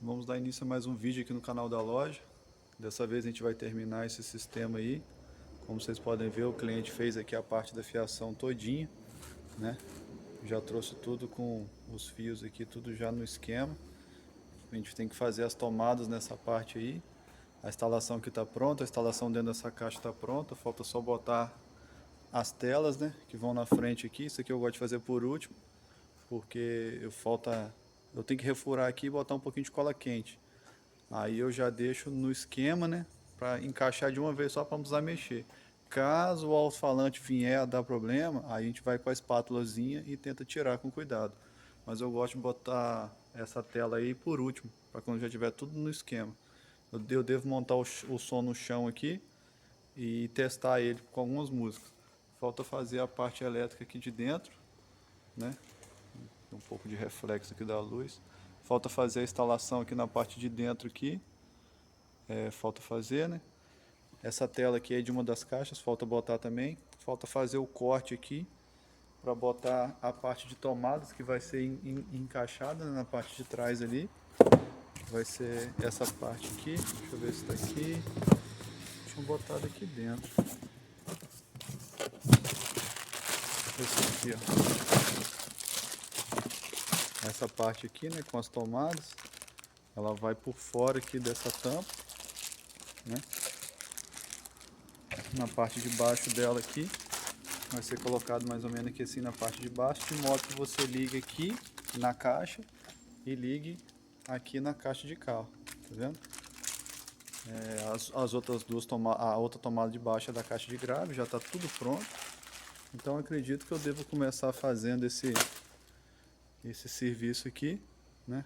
Vamos dar início a mais um vídeo aqui no canal da loja. Dessa vez a gente vai terminar esse sistema aí. Como vocês podem ver, o cliente fez aqui a parte da fiação todinha, né? Já trouxe tudo com os fios aqui, tudo já no esquema. A gente tem que fazer as tomadas nessa parte aí. A instalação aqui está pronta, a instalação dentro dessa caixa está pronta. Falta só botar as telas, né, que vão na frente aqui. Isso aqui eu gosto de fazer por último, porque eu tenho que refurar aqui e botar um pouquinho de cola quente. Aí eu já deixo no esquema, né, para encaixar de uma vez só para não precisar mexer. Caso o alto-falante vier a dar problema, aí a gente vai com a espátulazinha e tenta tirar com cuidado. Mas eu gosto de botar essa tela aí por último, para quando já tiver tudo no esquema. Eu devo montar o som no chão aqui e testar ele com algumas músicas. Falta fazer a parte elétrica aqui de dentro, né? Um pouco de reflexo aqui da luz. Falta fazer a instalação aqui na parte de dentro aqui. Falta fazer, né? Essa tela aqui é de uma das caixas, falta botar também. Falta fazer o corte aqui para botar a parte de tomadas que vai ser encaixada, né, na parte de trás ali. Vai ser essa parte aqui. Deixa eu ver se está aqui. Deixa eu botar aqui dentro. Esse aqui, ó. Essa parte aqui, né, com as tomadas, ela vai por fora aqui dessa tampa, né? Na parte de baixo dela aqui, vai ser colocado mais ou menos aqui assim na parte de baixo, de modo que você ligue aqui na caixa e ligue aqui na caixa de carro, tá vendo? As outras duas a outra tomada de baixo é da caixa de grave, já está tudo pronto. Então acredito que eu devo começar fazendo esse serviço aqui, né?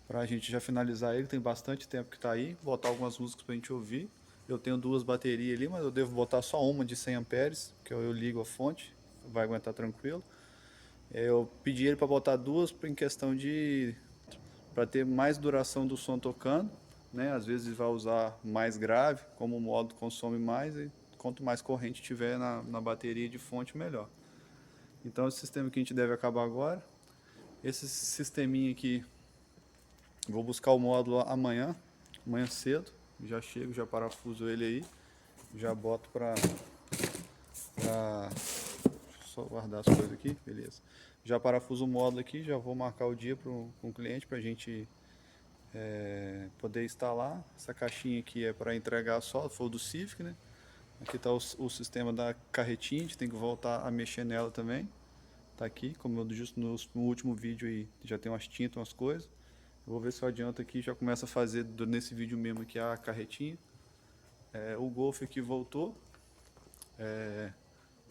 Pra gente já finalizar ele, tem bastante tempo que tá aí, botar algumas músicas pra gente ouvir. Eu tenho duas baterias ali, mas eu devo botar só uma de 100 amperes, que eu ligo a fonte, vai aguentar tranquilo. Eu pedi ele para botar duas em questão de para ter mais duração do som tocando, né? Às vezes vai usar mais grave, como o modo consome mais, e quanto mais corrente tiver na bateria de fonte, melhor. Então esse sistema que a gente deve acabar agora. Esse sisteminha aqui, vou buscar o módulo amanhã cedo, já chego, já parafuso ele aí, já boto deixa eu só guardar as coisas aqui, beleza. Já parafuso o módulo aqui, já vou marcar o dia com o cliente pra gente poder instalar. Essa caixinha aqui é para entregar só, foi do Civic, né? Aqui está o sistema da carretinha, a gente tem que voltar a mexer nela também. Tá aqui, como eu disse no último vídeo aí, já tem umas tintas, umas coisas. Eu vou ver se eu adianto aqui, já começa a fazer nesse vídeo mesmo aqui a carretinha. O Golf aqui voltou.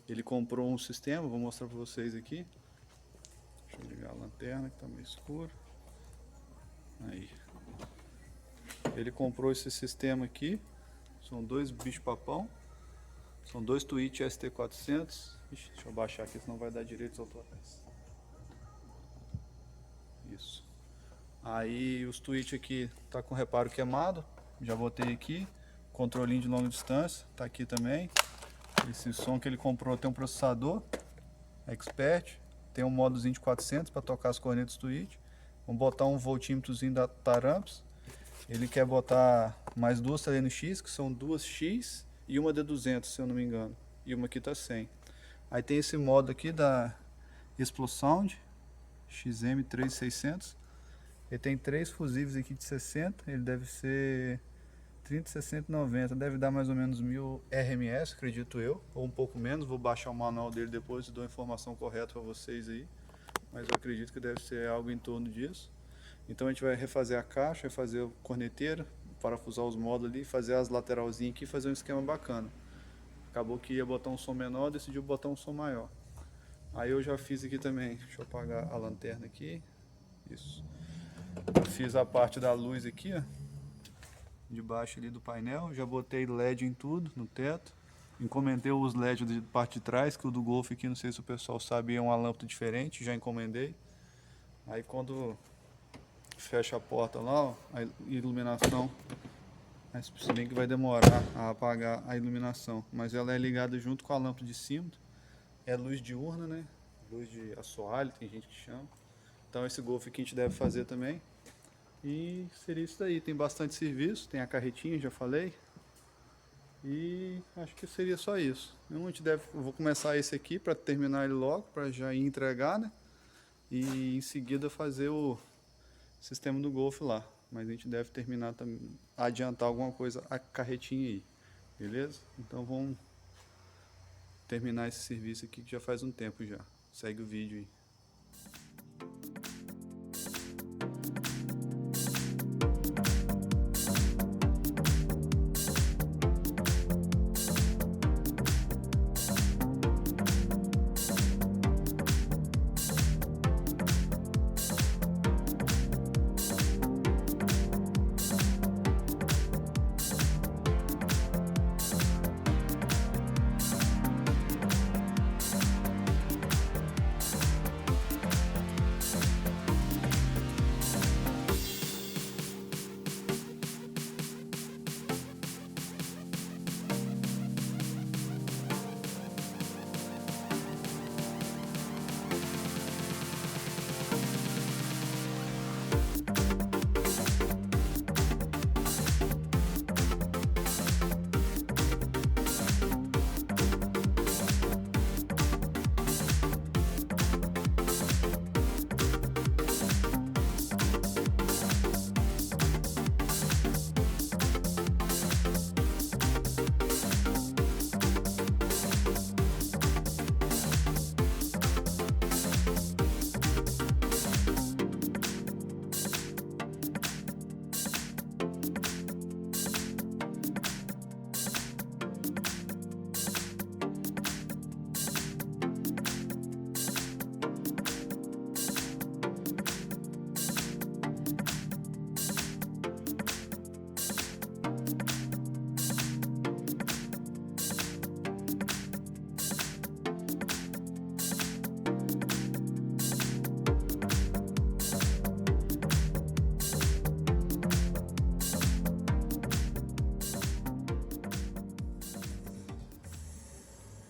Ele comprou um sistema, vou mostrar para vocês aqui. Deixa eu ligar a lanterna que tá meio escuro. Aí. Ele comprou esse sistema aqui. São dois bicho-papão. São dois Twitch ST400. Ixi, deixa eu baixar aqui, senão vai dar direitos autorais. Isso. Aí os Twitch aqui tá com reparo queimado. Já botei aqui. Controlinho de longa distância, tá aqui também. Esse som que ele comprou tem um processador Expert. Tem um modozinho de 400 para tocar as cornetas Twitch. Vamos botar um voltímetrozinho da Taramps. Ele quer botar mais duas Seleno X, que são duas X e uma D200, se eu não me engano. E uma aqui tá 100. Aí tem esse modo aqui da Explosound XM3600. Ele tem três fusíveis aqui de 60. Ele deve ser 30, 60 e 90. Deve dar mais ou menos 1000 RMS, acredito eu. Ou um pouco menos. Vou baixar o manual dele depois e dou a informação correta para vocês aí. Mas eu acredito que deve ser algo em torno disso. Então a gente vai refazer a caixa, refazer a corneteira, parafusar os módulos ali, fazer as lateralzinhas aqui e fazer um esquema bacana. Acabou que ia botar um som menor, decidiu botar um som maior. Aí eu já fiz aqui também, deixa eu apagar a lanterna aqui. Isso. Eu fiz a parte da luz aqui, ó, debaixo ali do painel. Já botei LED em tudo, no teto. Encomendei os LEDs de parte de trás, que o do Golf aqui, não sei se o pessoal sabe, é uma lâmpada diferente, já encomendei. Aí quando fecha a porta lá, ó, a iluminação, se bem que vai demorar a apagar a iluminação, mas ela é ligada junto com a lâmpada de cima. É luz diurna, né? Luz de assoalho, tem gente que chama. Então esse Golf aqui a gente deve fazer também. E seria isso daí. Tem bastante serviço, tem a carretinha, já falei. E acho que seria só isso. Eu vou começar esse aqui para terminar ele logo, para já ir entregar, né? E em seguida fazer o sistema do Golf lá. Mas a gente deve terminar também, adiantar alguma coisa a carretinha aí. Beleza? Então vamos terminar esse serviço aqui que já faz um tempo já. Segue o vídeo aí.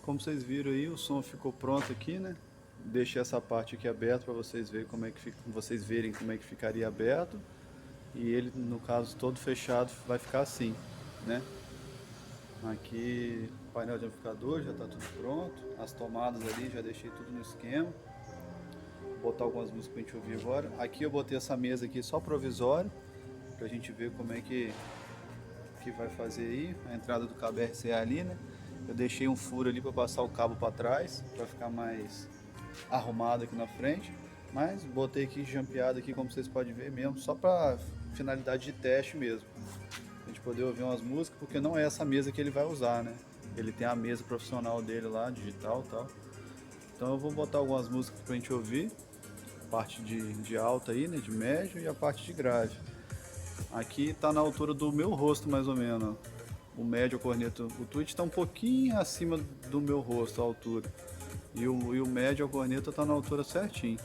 Como vocês viram aí, o som ficou pronto aqui, né? Deixei essa parte aqui aberta para vocês verem como é que verem como é que ficaria aberto. E ele, no caso, todo fechado vai ficar assim, né? Aqui o painel de amplificador já está tudo pronto. As tomadas ali já deixei tudo no esquema. Vou botar algumas músicas para a gente ouvir agora. Aqui eu botei essa mesa aqui só provisório, para a gente ver como é que vai fazer aí. A entrada do cabo RCA ali, né? Eu deixei um furo ali para passar o cabo para trás, para ficar mais arrumado aqui na frente. Mas botei aqui jampeado aqui, como vocês podem ver mesmo, só para finalidade de teste mesmo. A gente poder ouvir umas músicas, porque não é essa mesa que ele vai usar, né? Ele tem a mesa profissional dele lá, digital e tal. Então eu vou botar algumas músicas pra gente ouvir. A parte de alta aí, né? De médio, e a parte de grave. Aqui tá na altura do meu rosto, mais ou menos, ó. O médio, a corneta, o tweet está um pouquinho acima do meu rosto, a altura. E o médio, a corneta, está na altura certinho.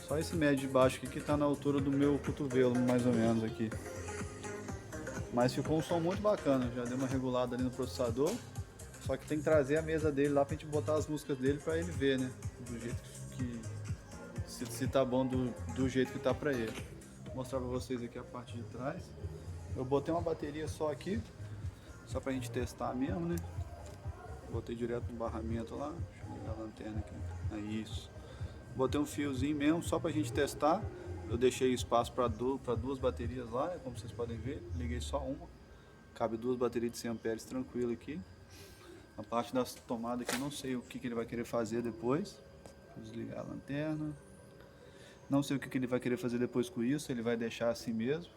Só esse médio de baixo aqui que está na altura do meu cotovelo, mais ou menos aqui. Mas ficou um som muito bacana, já deu uma regulada ali no processador. Só que tem que trazer a mesa dele lá pra gente botar as músicas dele para ele ver, né? Do jeito que... Se tá bom do jeito que tá pra ele. Vou mostrar pra vocês aqui a parte de trás. Eu botei uma bateria só aqui. Só pra gente testar mesmo, né? Botei direto no barramento lá. Deixa eu ligar a lanterna aqui. É isso. Botei um fiozinho mesmo, só pra gente testar. Eu deixei espaço para duas baterias lá, né? Como vocês podem ver. Liguei só uma. Cabe duas baterias de 100 amperes tranquilo aqui. A parte das tomadas aqui, não sei o que ele vai querer fazer depois. Vou desligar a lanterna. Não sei o que ele vai querer fazer depois com isso. Ele vai deixar assim mesmo.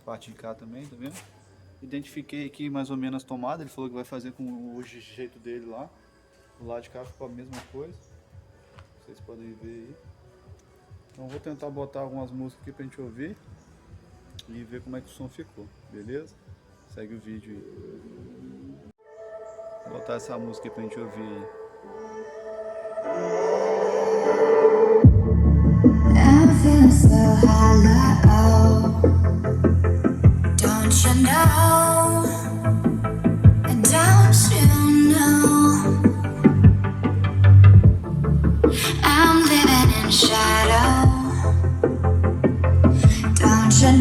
A parte de cá também, tá vendo? Identifiquei aqui mais ou menos as tomadas. Ele falou que vai fazer com o jeito dele lá. Do lado de cá ficou a mesma coisa. Vocês podem ver aí. Então vou tentar botar algumas músicas aqui pra gente ouvir. E ver como é que o som ficou. Beleza? Segue o vídeo aí. Vou botar essa música aqui pra gente ouvir aí. I'm feeling so hollow. Don't you know? Don't you know? I'm living in shadow. Don't you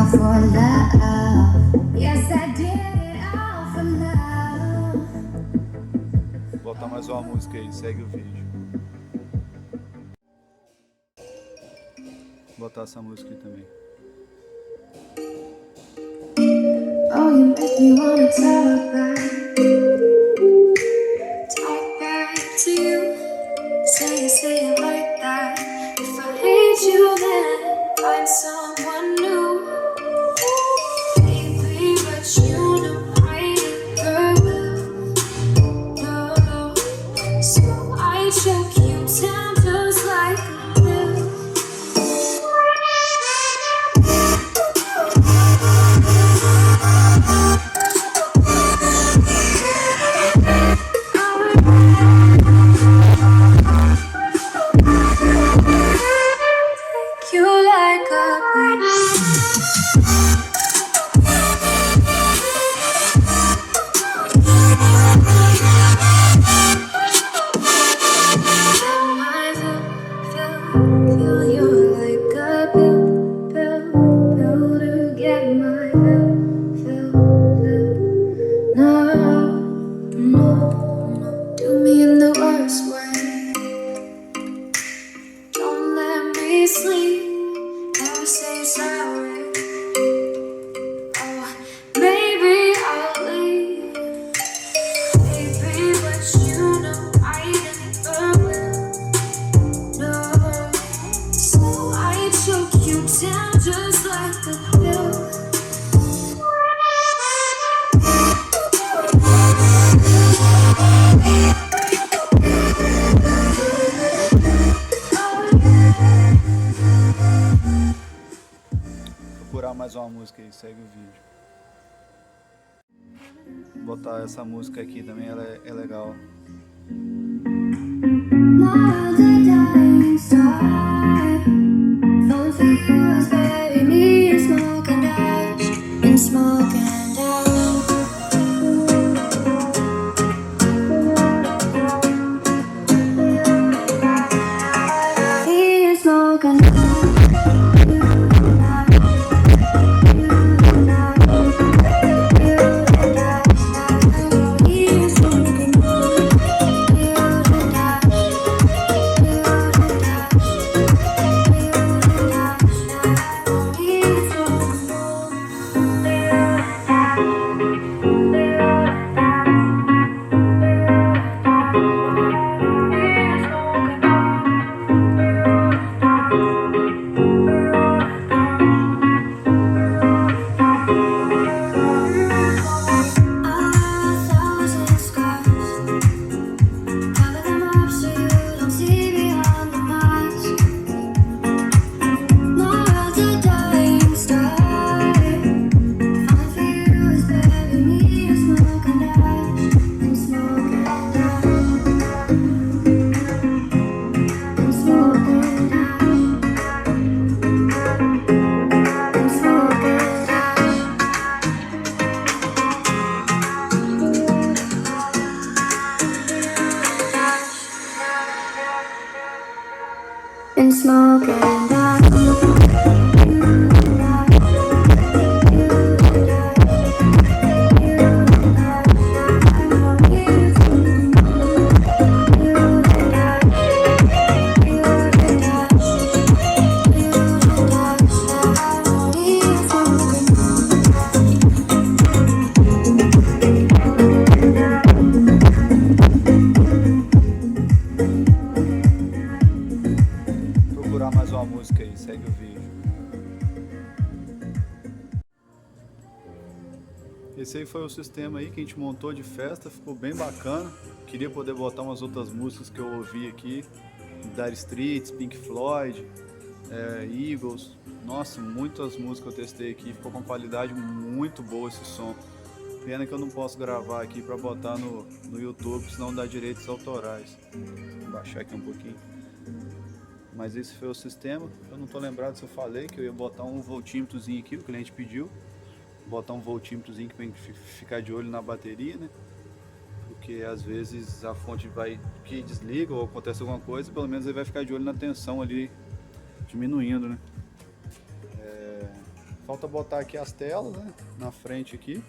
for love. Yes, I did it all for love. Vou botar mais uma música aí, segue o vídeo. Vou botar essa música aí também. Oh, you make me wanna talk back to you. Say it like that. If I hate you, then find someone new. Baby, but you know I never will. No, so I choke you down just like a pill. You like a breeze. Feel you like a pill to get my fill. No, do me in the worst way. Don't let me sleep, never say sorry. Oh, maybe I'll leave. Baby, but you know I never will. No, so I choke you down just like a pill. Procurar mais uma música aí, segue o vídeo. Vou botar essa música aqui também, ela é legal. Now the dying star, falling for you is bury me in smoke and ash, in smoke and ash. In smoke and in smoke and Procurar mais uma música aí, segue o vídeo. Esse aí foi o sistema aí que a gente montou de festa, ficou bem bacana. Queria poder botar umas outras músicas que eu ouvi aqui, Dire Straits, Pink Floyd, Eagles. Nossa, muitas músicas eu testei aqui, ficou com qualidade muito boa esse som. Pena que eu não posso gravar aqui para botar no YouTube, senão dá direitos autorais. Vou baixar aqui um pouquinho. Mas esse foi o sistema. Eu não tô lembrado se eu falei que eu ia botar um voltímetrozinho aqui, o cliente pediu. Botar um voltímetrozinho pra gente ficar de olho na bateria, né? Porque às vezes a fonte vai que desliga ou acontece alguma coisa, pelo menos ele vai ficar de olho na tensão ali diminuindo, né? Falta botar aqui as telas, né, na frente aqui.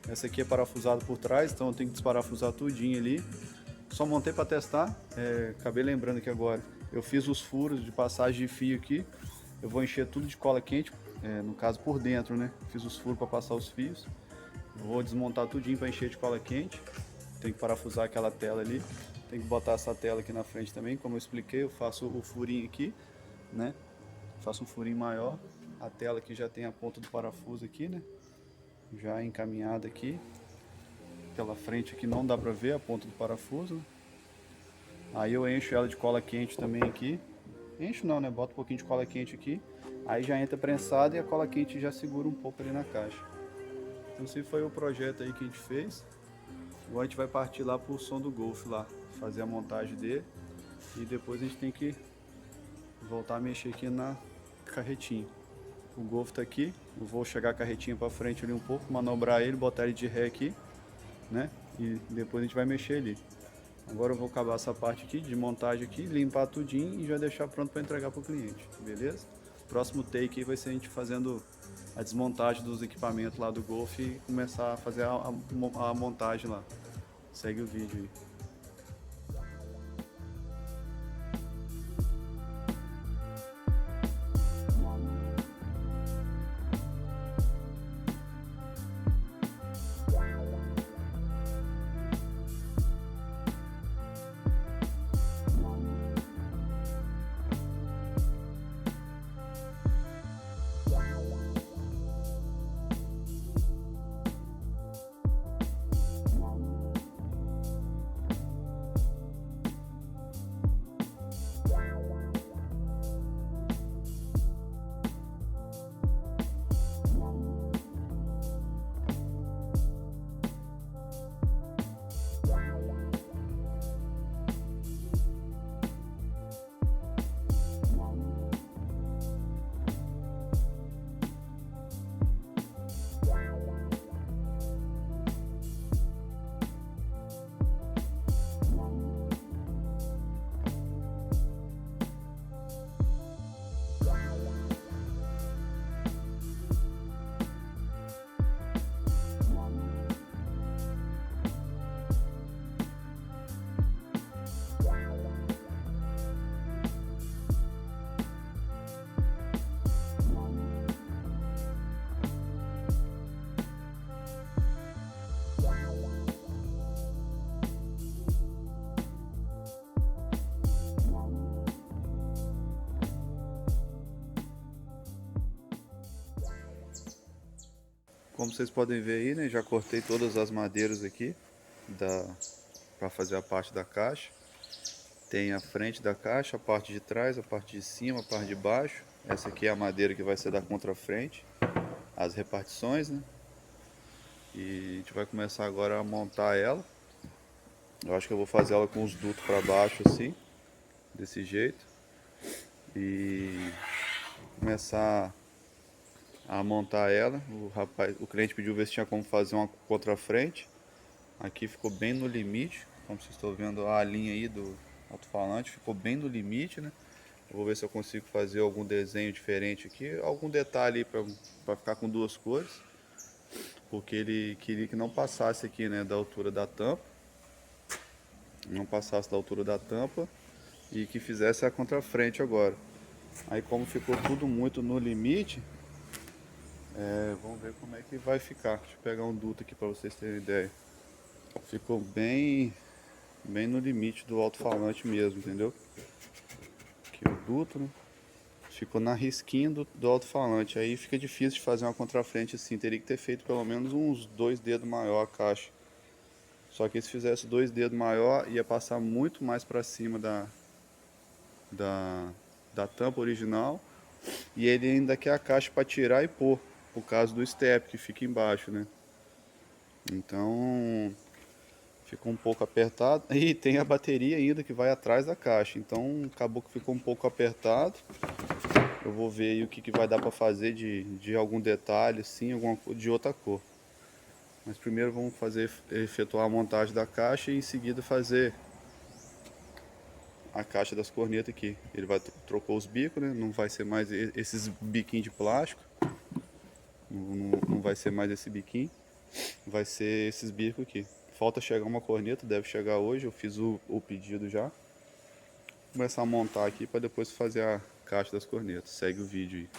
Essa aqui é parafusada por trás, então eu tenho que desparafusar tudinho ali. Só montei para testar, acabei lembrando aqui agora. Eu fiz os furos de passagem de fio aqui. Eu vou encher tudo de cola quente, no caso por dentro, né? Fiz os furos para passar os fios. Vou desmontar tudinho para encher de cola quente. Tem que parafusar aquela tela ali. Tem que botar essa tela aqui na frente também. Como eu expliquei, eu faço o furinho aqui, né? Faço um furinho maior. A tela aqui já tem a ponta do parafuso aqui, né? Já encaminhada aqui. Pela frente aqui não dá pra ver a ponta do parafuso. Aí eu encho ela de cola quente também aqui. Encho não, né? Boto um pouquinho de cola quente aqui. Aí já entra prensado e a cola quente já segura um pouco ali na caixa. Então esse foi o projeto aí que a gente fez. Agora a gente vai partir lá pro som do Golf lá. Fazer a montagem dele. E depois a gente tem que voltar a mexer aqui na carretinha. O Golf tá aqui. Eu vou chegar a carretinha pra frente ali um pouco. Manobrar ele, botar ele de ré aqui, né? E depois a gente vai mexer ali. Agora eu vou acabar essa parte aqui de montagem aqui, limpar tudinho e já deixar pronto para entregar para o cliente, beleza? Próximo take aí vai ser a gente fazendo a desmontagem dos equipamentos lá do Golf e começar a fazer a montagem lá. Segue o vídeo aí. Como vocês podem ver aí, né, já cortei todas as madeiras aqui para fazer a parte da caixa. Tem a frente da caixa, a parte de trás, a parte de cima, a parte de baixo. Essa aqui é a madeira que vai ser da contrafrente, as repartições, né? E a gente vai começar agora a montar ela. Eu acho que eu vou fazer ela com os dutos para baixo assim, desse jeito. E começar a montar ela. O cliente pediu ver se tinha como fazer uma contrafrente. Aqui ficou bem no limite, como vocês estão vendo a linha aí do alto-falante, ficou bem no limite, né? Eu vou ver se eu consigo fazer algum desenho diferente aqui, algum detalhe para ficar com duas cores, porque ele queria que não passasse aqui, né, da altura da tampa, não passasse da altura da tampa e que fizesse a contrafrente agora. Aí como ficou tudo muito no limite, vamos ver como é que vai ficar. Deixa eu pegar um duto aqui para vocês terem ideia. Ficou bem no limite do alto-falante mesmo, entendeu? Aqui o duto, né? Ficou na risquinha do alto-falante. Aí fica difícil de fazer uma contrafrente assim. Teria que ter feito pelo menos uns 2 dedos maior a caixa. Só que se fizesse 2 dedos maior, ia passar muito mais para cima da tampa original. E ele ainda quer a caixa para tirar e pôr, por causa do step que fica embaixo, né? Então ficou um pouco apertado. E tem a bateria ainda que vai atrás da caixa. Então acabou que ficou um pouco apertado. Eu vou ver aí o que vai dar para fazer de algum detalhe, assim, alguma cor, de outra cor. Mas primeiro vamos efetuar a montagem da caixa e em seguida fazer a caixa das cornetas aqui. Ele trocou os bicos, né? Não vai ser mais esses biquinhos de plástico. Não vai ser mais esse biquinho, vai ser esses bicos aqui. Falta chegar uma corneta, deve chegar hoje, eu fiz o pedido já. Vou começar a montar aqui para depois fazer a caixa das cornetas. Segue o vídeo aí.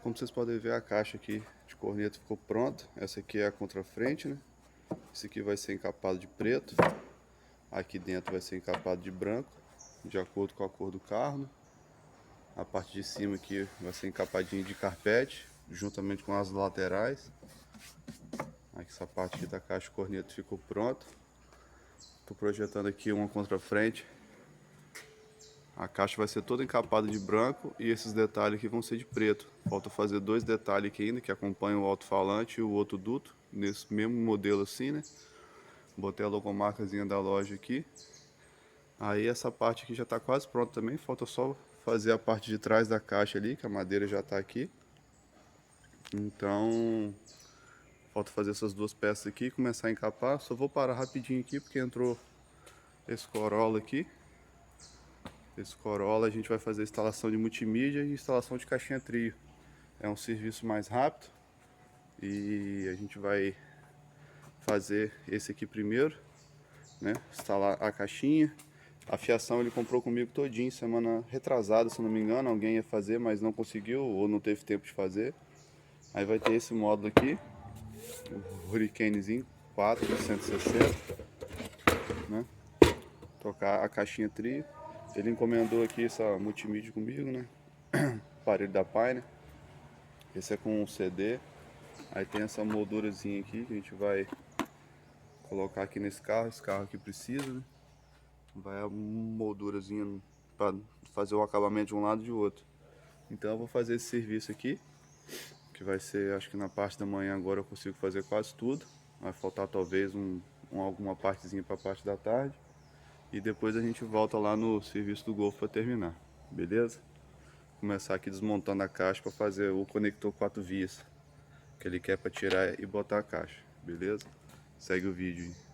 Como vocês podem ver, a caixa aqui de corneta ficou pronta. Essa aqui é a contrafrente, né? Esse aqui vai ser encapado de preto. Aqui dentro vai ser encapado de branco, de acordo com a cor do carro, né? A parte de cima aqui vai ser encapadinha de carpete, juntamente com as laterais. Aqui essa parte aqui da caixa de corneta ficou pronta. Estou projetando aqui uma contrafrente. A caixa vai ser toda encapada de branco e esses detalhes aqui vão ser de preto. Falta fazer dois detalhes aqui ainda, que acompanham o alto-falante e o outro duto, nesse mesmo modelo assim, né? Botei a logomarcazinha da loja aqui. Aí essa parte aqui já está quase pronta também, falta só fazer a parte de trás da caixa ali, que a madeira já está aqui. Então, falta fazer essas duas peças aqui e começar a encapar. Só vou parar rapidinho aqui porque entrou esse Corolla aqui. Esse Corolla a gente vai fazer instalação de multimídia e instalação de caixinha trio. É um serviço mais rápido e a gente vai fazer esse aqui primeiro, né? Instalar a caixinha. A fiação ele comprou comigo todinho semana retrasada, se não me engano. Alguém ia fazer, mas não conseguiu ou não teve tempo de fazer. Aí vai ter esse módulo aqui, o Hurricanezinho 4 160, né? Tocar a caixinha trio. Ele encomendou aqui essa multimídia comigo, né? Aparelho da Pioneer. Esse é com um CD. Aí tem essa moldurazinha aqui que a gente vai colocar aqui nesse carro. Esse carro aqui precisa, né? Vai a moldurazinha para fazer o acabamento de um lado e de outro. Então eu vou fazer esse serviço aqui, que vai ser, acho que na parte da manhã agora eu consigo fazer quase tudo. Vai faltar talvez alguma partezinha para a parte da tarde. E depois a gente volta lá no serviço do Golf para terminar, beleza? Começar aqui desmontando a caixa para fazer o conector 4 vias que ele quer para tirar e botar a caixa, beleza? Segue o vídeo aí.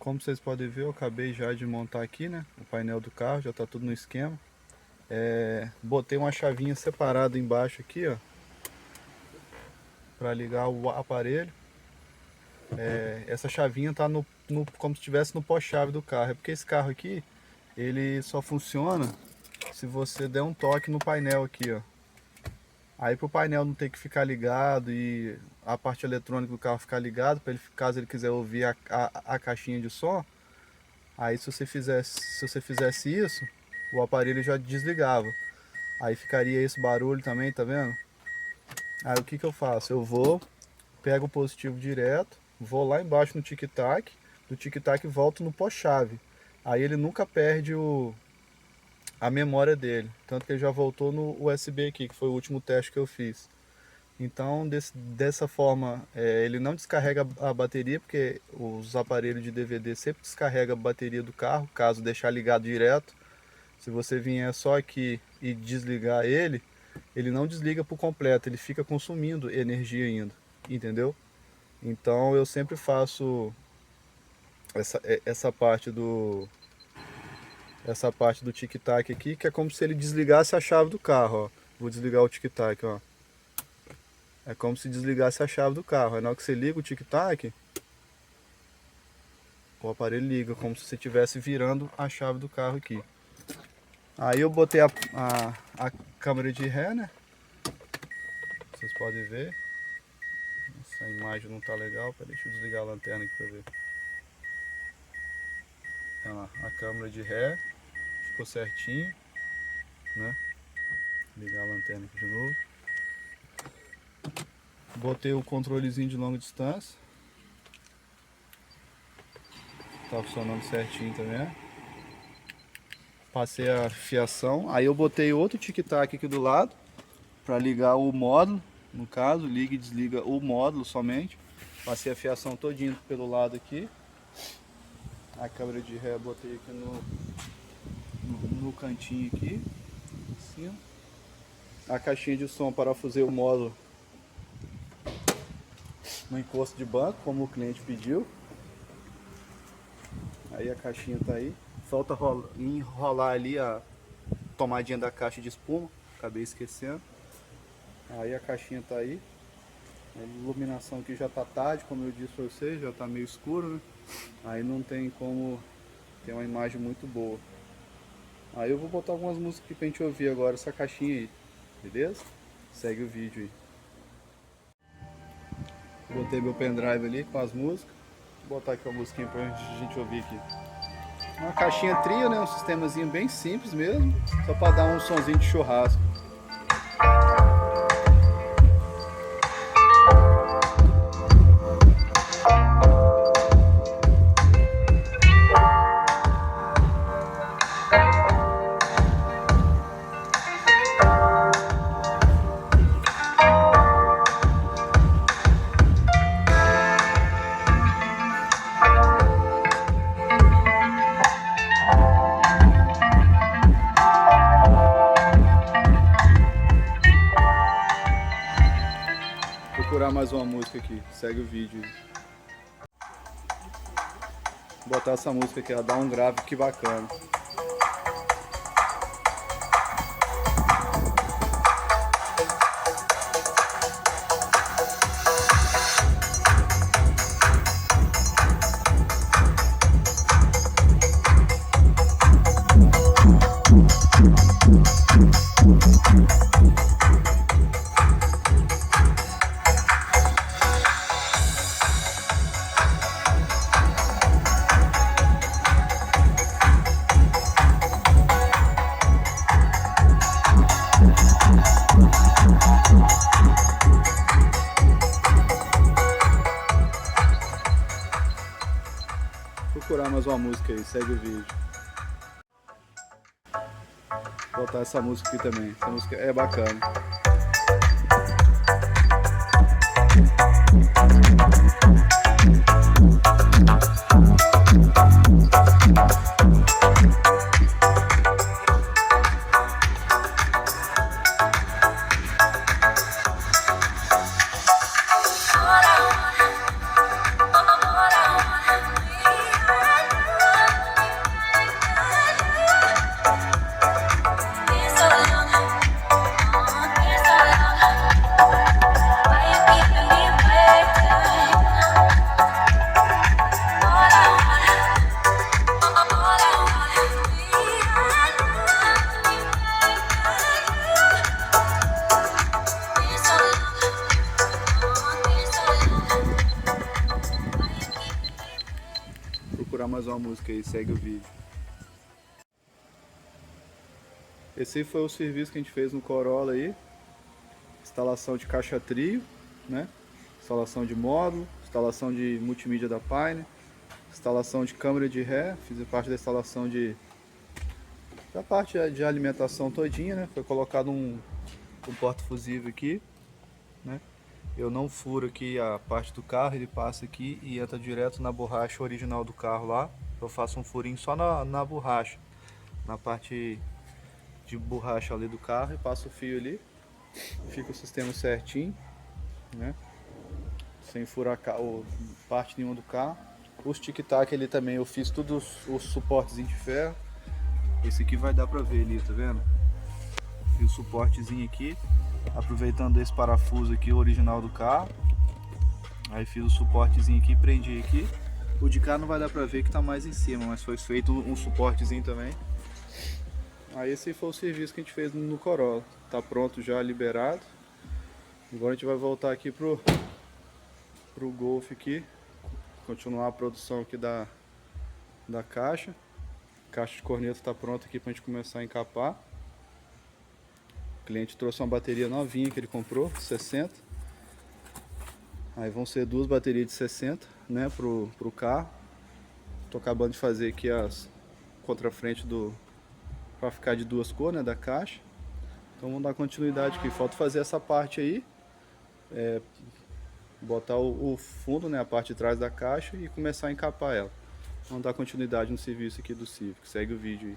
como vocês podem ver, eu acabei já de montar aqui, né, o painel do carro, já está tudo no esquema. Botei uma chavinha separada embaixo aqui, ó, para ligar o aparelho. Essa chavinha tá como se estivesse no pó-chave do carro. É porque esse carro aqui, ele só funciona se você der um toque no painel aqui, ó. Aí pro painel não ter que ficar ligado e a parte eletrônica do carro ficar ligado, para ele, caso ele quiser ouvir a caixinha de som, aí se você fizesse isso, o aparelho já desligava. Aí ficaria esse barulho também, tá vendo? Aí o que eu faço? Eu pego o positivo direto, vou lá embaixo no tic-tac, do tic-tac volto no pó-chave. Aí ele nunca perde a memória dele, tanto que ele já voltou no USB aqui, que foi o último teste que eu fiz. Então dessa forma ele não descarrega a bateria, porque os aparelhos de DVD sempre descarregam a bateria do carro, caso deixar ligado direto. Se você vier só aqui e desligar ele não desliga por completo, ele fica consumindo energia ainda, entendeu? Então eu sempre faço essa parte do tic-tac aqui, que é como se ele desligasse a chave do carro, ó. Vou desligar o tic-tac, ó. É como se desligasse a chave do carro. Aí na hora que você liga o tic-tac, o aparelho liga, como se você estivesse virando a chave do carro aqui. Aí eu botei a câmera de ré, né? Vocês podem ver. Essa imagem não tá legal, deixa eu desligar a lanterna aqui pra ver. Olha lá, a câmera de ré ficou certinho, né? Ligar a lanterna aqui de novo. Botei o controlezinho de longa distância. Tá funcionando certinho também. Passei a fiação. Aí eu botei outro tic-tac aqui do lado para ligar o módulo. No caso, liga e desliga o módulo somente. Passei a fiação todinho pelo lado aqui. A câmera de ré eu botei aqui no cantinho aqui, em cima. A caixinha de som, parafusei o módulo no encosto de banco, como o cliente pediu. Aí a caixinha tá aí. Falta enrolar ali a tomadinha da caixa de espuma, acabei esquecendo. Aí a caixinha tá aí. A iluminação aqui já tá tarde, como eu disse pra vocês, já tá meio escuro, né? Aí não tem como ter uma imagem muito boa. Aí eu vou botar algumas músicas aqui pra gente ouvir agora essa caixinha aí, beleza? Segue o vídeo aí. Botei meu pendrive ali com as músicas. Vou botar aqui uma musiquinha pra gente ouvir aqui. Uma caixinha trio, né? Um sistemazinho bem simples mesmo, só para dar um sonzinho de churrasco. Procurar mais uma música aqui, segue o vídeo aí. Vou botar essa música aqui, ela dá um grave que bacana. Procurar mais uma música aí, segue o vídeo. Vou botar essa música aqui também, essa música é bacana. uma música aí, segue o vídeo. Esse aí foi o serviço que a gente fez no Corolla aí. Instalação de caixa trio, né? Instalação de módulo, instalação de multimídia da Pioneer, instalação de câmera de ré, fiz parte da instalação da parte de alimentação todinha, né? Foi colocado um porta-fusível aqui, né? Eu não furo aqui a parte do carro, ele passa aqui e entra direto na borracha original do carro lá. Eu faço um furinho só na borracha, na parte de borracha ali do carro, e passo o fio ali, fica o sistema certinho, né? Sem furar parte nenhuma do carro. Os tic-tac ali também eu fiz todos os suportes de ferro. Esse aqui vai dar pra ver ali, tá vendo? Fiz o suportezinho aqui, aproveitando esse parafuso aqui original do carro. Aí fiz o suportezinho aqui, prendi aqui. O de cá não vai dar pra ver que tá mais em cima, mas foi feito um suportezinho também. Aí esse foi o serviço que a gente fez no Corolla. Tá pronto já, liberado. Agora a gente vai voltar aqui pro Golf aqui, continuar a produção aqui da caixa. A caixa de corneta tá pronta aqui pra gente começar a encapar. O cliente trouxe uma bateria novinha que ele comprou, 60. Aí vão ser duas baterias de 60, né, pro carro. Tô acabando de fazer aqui as contrafrente para ficar de duas cores, né, da caixa. Então vamos dar continuidade aqui. Falta fazer essa parte aí, botar o fundo, né, a parte de trás da caixa, e começar a encapar ela. Vamos dar continuidade no serviço aqui do Civic. Segue o vídeo aí.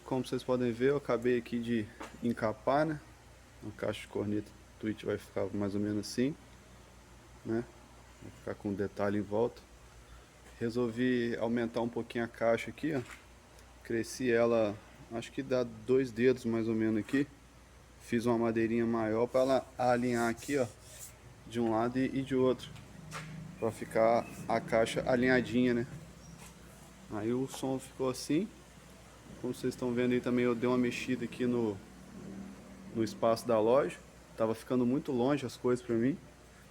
Como vocês podem ver, eu acabei aqui de encapar, né? A caixa de corneta Twitch vai ficar mais ou menos assim, né? Vai ficar com detalhe em volta. Resolvi aumentar um pouquinho a caixa aqui, ó. Cresci ela, acho que dá 2 dedos mais ou menos aqui. Fiz uma madeirinha maior para ela alinhar aqui, ó, de um lado e de outro, para ficar a caixa alinhadinha, né? Aí o som ficou assim. Como vocês estão vendo aí também, eu dei uma mexida aqui no espaço da loja. Tava ficando muito longe as coisas para mim.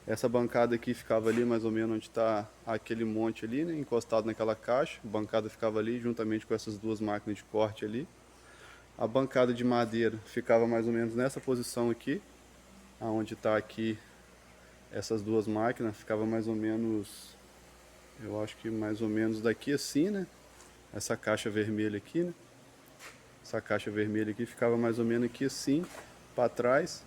Essa bancada aqui ficava ali mais ou menos onde está aquele monte ali, né, encostado naquela caixa. A bancada ficava ali juntamente com essas duas máquinas de corte ali. A bancada de madeira ficava mais ou menos nessa posição aqui, aonde está aqui essas duas máquinas. Ficava mais ou menos, eu acho que mais ou menos daqui assim, né? Essa caixa vermelha aqui, né? Essa caixa vermelha aqui ficava mais ou menos aqui assim, para trás.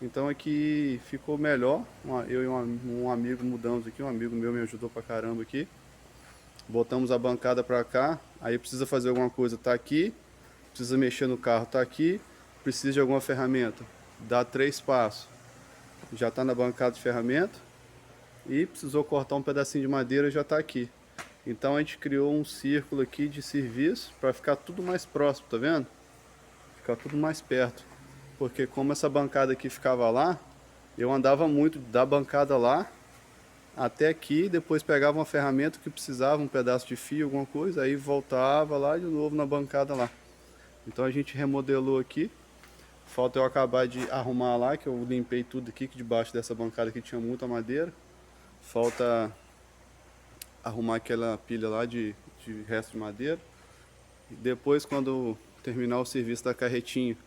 Então aqui ficou melhor. Eu e um amigo mudamos aqui, um amigo meu me ajudou pra caramba aqui. Botamos a bancada pra cá. Aí precisa fazer alguma coisa, tá aqui. Precisa mexer no carro, tá aqui. Precisa de alguma ferramenta, dá 3 passos, já tá na bancada de ferramenta. E precisou cortar um pedacinho de madeira, já tá aqui. Então a gente criou um círculo aqui de serviço para ficar tudo mais próximo, tá vendo? Ficar tudo mais perto. Porque como essa bancada aqui ficava lá, eu andava muito da bancada lá até aqui, depois pegava uma ferramenta que precisava, um pedaço de fio, alguma coisa, aí voltava lá de novo na bancada lá. Então a gente remodelou aqui. Falta eu acabar de arrumar lá, que eu limpei tudo aqui, que debaixo dessa bancada aqui tinha muita madeira. Falta arrumar aquela pilha lá de de resto de madeira. E depois, quando terminar o serviço da carretinha,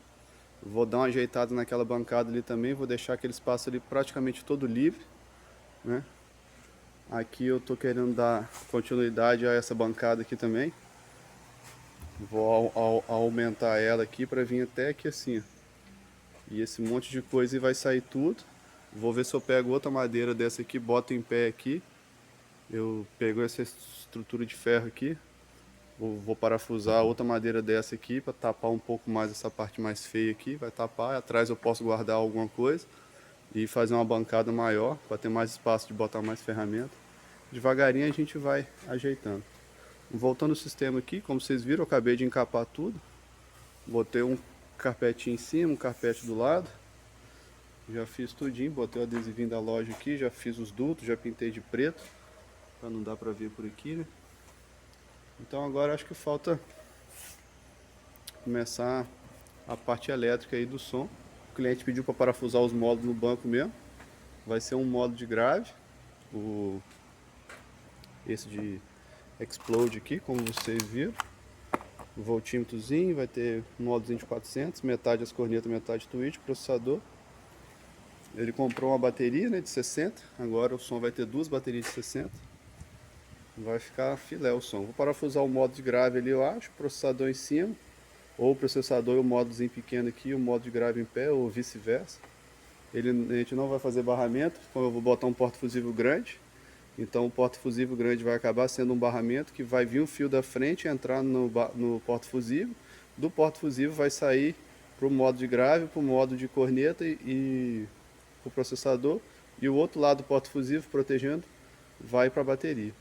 vou dar uma ajeitada naquela bancada ali também, vou deixar aquele espaço ali praticamente todo livre, né? Aqui eu tô querendo dar continuidade a essa bancada aqui também. Vou aumentar ela aqui para vir até aqui assim, ó. E esse monte de coisa e vai sair tudo. Vou ver se eu pego outra madeira dessa aqui, boto em pé aqui. Eu pego essa estrutura de ferro aqui. Vou parafusar outra madeira dessa aqui para tapar um pouco mais essa parte mais feia aqui. Vai tapar, atrás eu posso guardar alguma coisa e fazer uma bancada maior para ter mais espaço de botar mais ferramenta. Devagarinho a gente vai ajeitando. Voltando ao sistema aqui, como vocês viram, eu acabei de encapar tudo. Botei um carpetinho em cima, um carpete do lado. Já fiz tudinho, botei o adesivinho da loja aqui, já fiz os dutos, já pintei de preto, para não dar para ver por aqui, né? Então agora acho que falta começar a parte elétrica aí do som. O cliente pediu para parafusar os módulos no banco mesmo. Vai ser um módulo de grave, esse de Explode aqui, como vocês viram. O voltímetrozinho, vai ter um módulozinho de 400, metade as cornetas, metade tweet, processador. Ele comprou uma bateria, né, de 60, agora o som vai ter duas baterias de 60. Vai ficar filé o som. Vou parafusar o modo de grave ali, eu acho, o processador em cima, ou o processador e o módulozinho pequeno aqui, o modo de grave em pé, ou vice-versa. A gente não vai fazer barramento, como eu vou botar um porta-fusível grande, então o porta-fusível grande vai acabar sendo um barramento que vai vir um fio da frente e entrar no porta-fusível. Do porta-fusível vai sair para o modo de grave, para o modo de corneta e o processador, e o outro lado do porta-fusível protegendo vai para a bateria.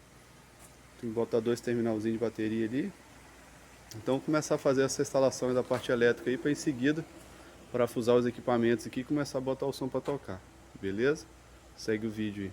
Tem que botar dois terminalzinhos de bateria ali. Então vou começar a fazer essa instalação da parte elétrica aí para em seguida parafusar os equipamentos aqui e começar a botar o som para tocar. Beleza? Segue o vídeo aí.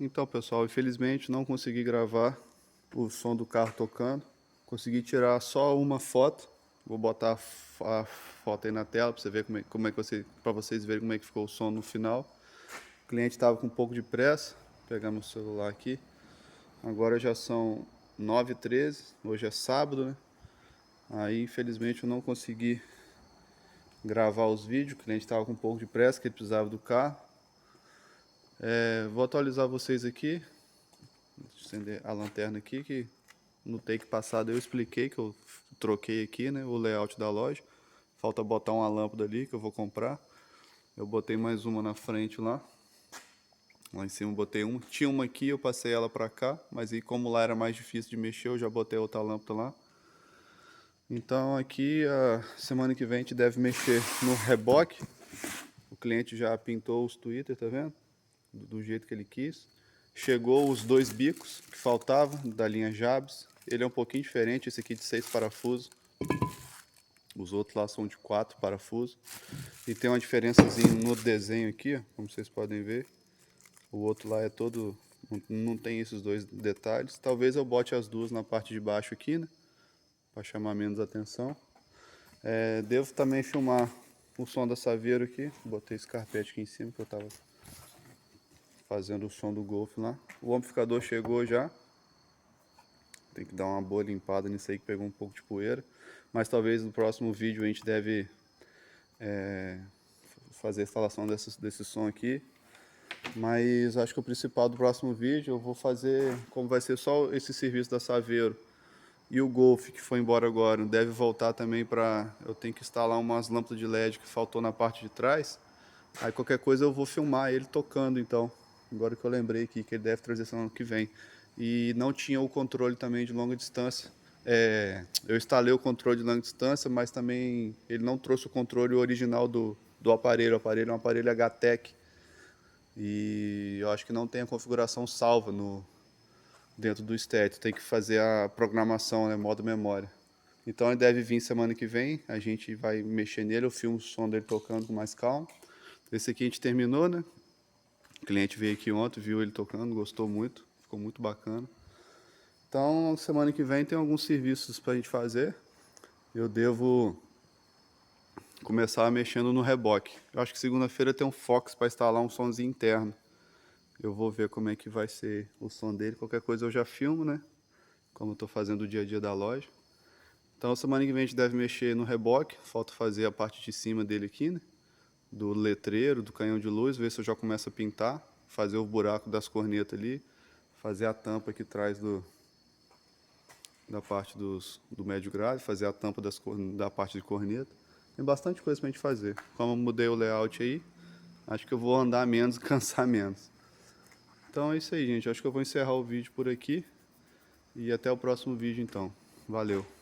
Então, pessoal, infelizmente não consegui gravar o som do carro tocando. Consegui tirar só uma foto. Vou botar a foto aí na tela para você ver para vocês verem como é que ficou o som no final. O cliente estava com um pouco de pressa. Vou pegar meu celular aqui. Agora já são 9h13. Hoje é sábado, né? Aí, infelizmente, eu não consegui gravar os vídeos. O cliente estava com um pouco de pressa, que ele precisava do carro. Vou atualizar vocês aqui. Deixa eu acender a lanterna aqui, que no take passado eu expliquei que eu troquei aqui, né, o layout da loja. Falta botar uma lâmpada ali que eu vou comprar. Eu botei mais uma na frente lá. Lá em cima eu botei uma. Tinha uma aqui, eu passei ela pra cá. Mas aí como lá era mais difícil de mexer, eu já botei outra lâmpada lá. Então aqui, a semana que vem a gente deve mexer no reboque. O cliente já pintou os Twitter, tá vendo? Do jeito que ele quis. Chegou os 2 bicos que faltavam da linha Jabs. Ele é um pouquinho diferente, esse aqui de 6 parafusos. Os outros lá são de 4 parafusos. E tem uma diferençazinha no desenho aqui, ó, como vocês podem ver. O outro lá é todo... não tem esses 2 detalhes. Talvez eu bote as duas na parte de baixo aqui, né? Para chamar menos atenção. Devo também filmar o som da Saveiro aqui. Botei esse carpete aqui em cima que eu tava fazendo o som do Golf lá. O amplificador chegou já. Tem que dar uma boa limpada nisso aí que pegou um pouco de poeira. Mas talvez no próximo vídeo a gente deve fazer a instalação desse som aqui. Mas acho que o principal do próximo vídeo eu vou fazer, como vai ser só esse serviço da Saveiro e o Golf que foi embora agora, deve voltar também para... eu tenho que instalar umas lâmpadas de LED que faltou na parte de trás. Aí qualquer coisa eu vou filmar ele tocando então. Agora que eu lembrei aqui que ele deve trazer semana que vem. E não tinha o controle também de longa distância. Eu instalei o controle de longa distância, mas também ele não trouxe o controle original do aparelho. O aparelho é um aparelho HTEC. E eu acho que não tem a configuração salva dentro do estético. Tem que fazer a programação, né, modo memória. Então ele deve vir semana que vem. A gente vai mexer nele, eu filmo o som dele tocando com mais calma. Esse aqui a gente terminou, né? O cliente veio aqui ontem, viu ele tocando, gostou muito. Ficou muito bacana. Então, semana que vem tem alguns serviços para a gente fazer. Eu devo começar mexendo no reboque. Eu acho que segunda-feira tem um Fox para instalar um somzinho interno. Eu vou ver como é que vai ser o som dele. Qualquer coisa eu já filmo, né? Como eu estou fazendo o dia a dia da loja. Então, semana que vem a gente deve mexer no reboque. Falta fazer a parte de cima dele aqui, né? Do letreiro, do canhão de luz. Ver se eu já começo a pintar. Fazer o buraco das cornetas ali. Fazer a tampa que traz da parte do médio grave. Fazer a tampa da parte de corneta. Tem bastante coisa pra gente fazer. Como eu mudei o layout aí, acho que eu vou andar menos e cansar menos. Então é isso aí, gente. Acho que eu vou encerrar o vídeo por aqui. E até o próximo vídeo, então. Valeu!